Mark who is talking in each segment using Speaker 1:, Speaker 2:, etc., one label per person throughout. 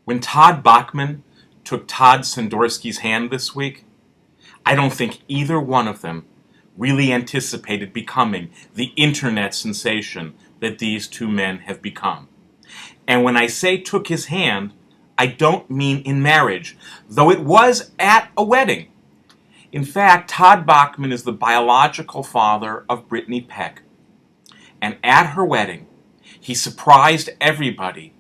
Speaker 1: When Todd Bachman took Todd Cendorsky's hand this week, I don't think either one of them really anticipated becoming the internet sensation that these two men have become. And when I say took his hand, I don't mean in marriage, though it was at a wedding. In fact, Todd Bachman is the biological father of Brittany Peck. And at her wedding, he surprised everybody,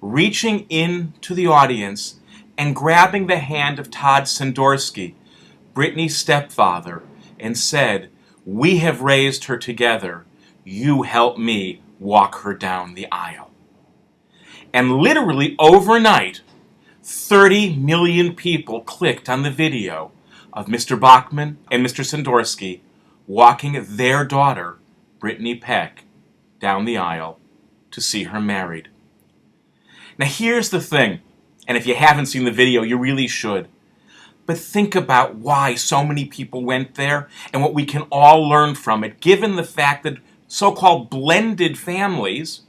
Speaker 1: reaching into the audience and grabbing the hand of Todd Cendorsky, Brittany's stepfather, and said, "We have raised her together. You help me walk her down the aisle." And literally overnight, 30 million people clicked on the video of Mr. Bachman and Mr. Cendorsky walking their daughter, Brittany Peck, down the aisle to see her married. Now here's the thing, and if you haven't seen the video, you really should. But think about why so many people went there and what we can all learn from it, given the fact that so-called blended families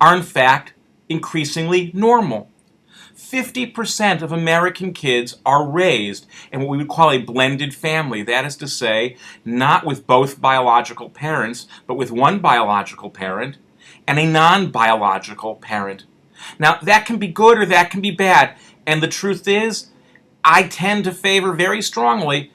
Speaker 1: are in fact increasingly normal. 50% of American kids are raised in what we would call a blended family. That is to say, not with both biological parents, but with one biological parent and a non-biological parent. Now, that can be good or that can be bad. And the truth is, I tend to favor very strongly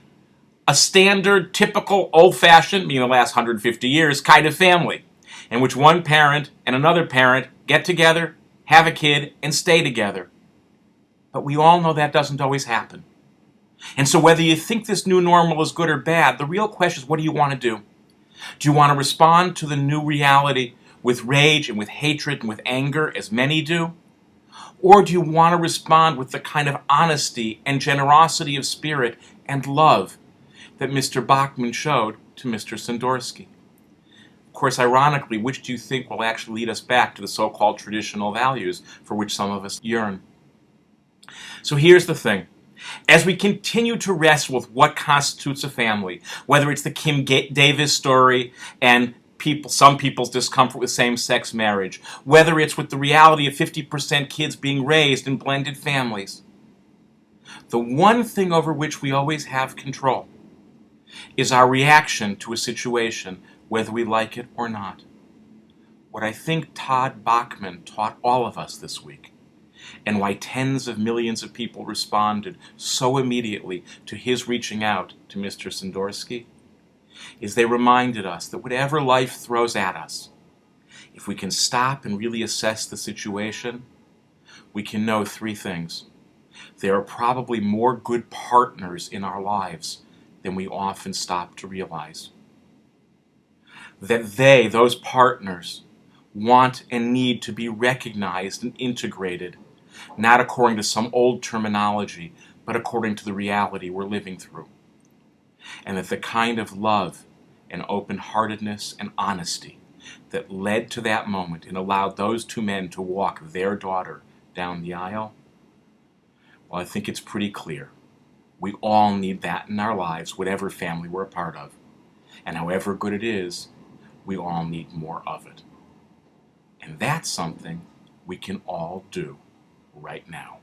Speaker 1: a standard, typical, old-fashioned, the last 150 years, kind of family, in which one parent and another parent get together, have a kid, and stay together. But we all know that doesn't always happen. And so whether you think this new normal is good or bad, the real question is, what do you want to do? Do you want to respond to the new reality with rage and with hatred and with anger, as many do? Or do you want to respond with the kind of honesty and generosity of spirit and love that Mr. Bachman showed to Mr. Cendorsky? Of course, ironically, which do you think will actually lead us back to the so-called traditional values for which some of us yearn? So here's the thing. As we continue to wrestle with what constitutes a family, whether it's the Kim Davis story and some people's discomfort with same-sex marriage, whether it's with the reality of 50% kids being raised in blended families, the one thing over which we always have control is our reaction to a situation, whether we like it or not. What I think Todd Bachman taught all of us this week, and why tens of millions of people responded so immediately to his reaching out to Mr. Cendorsky, is they reminded us that whatever life throws at us, if we can stop and really assess the situation, we can know three things. There are probably more good partners in our lives than we often stop to realize. That those partners, want and need to be recognized and integrated, not according to some old terminology, but according to the reality we're living through. And that the kind of love and open-heartedness and honesty that led to that moment and allowed those two men to walk their daughter down the aisle, well, I think it's pretty clear. We all need that in our lives, whatever family we're a part of. And however good it is, we all need more of it. And that's something we can all do right now.